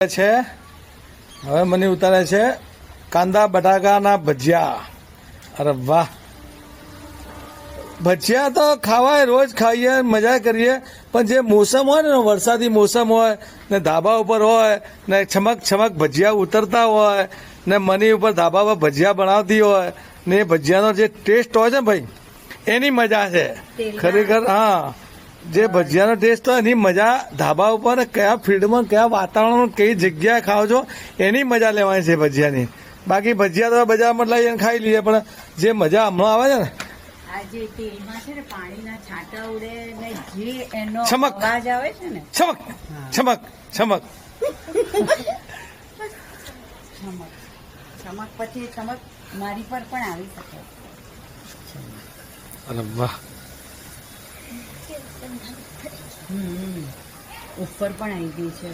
છે હવે મને ઉતારે છે કાંદા બટાકાના ભજીયા। અરે વાહ, ભજીયા તો ખાવાય, રોજ ખાઈએ, મજા કરીએ, પણ જે મોસમ હોય ને વરસાદી મોસમ હોય ને ધાબા ઉપર હોય ને છમક છમક ભજીયા ઉતરતા હોય ને મની ઉપર ધાબા પર ભજીયા બનાવતી હોય ને એ ભજીયાનો જે ટેસ્ટ હોય છે ભાઈ, એની મજા છે ખરેખર। હા, જે ભજીયાનો ટેસ્ટ હોય એની મજા ધાબા ઉપર કયા ફીલ્ડમાં કયા વાતાવરણમાં કઈ જગ્યાએ ખાઓ છો એની મજા લેવાની છે ભજીયાની। બાકી ભજીયા તો બજારમાં લઈને ખાઈ લઈએ, પણ જે મજા હમણાં આવે છે ને આજે તેલમાં છે ને પાણીના છાંટા ઉડે ને જે એનો છમક અવાજ આવે છે ને છમક છમક છમક છમક છમક પછી ચમક મારી પર પણ આવી શકે। અરે વાહ, ઉપર પણ આવી ગઈ છે।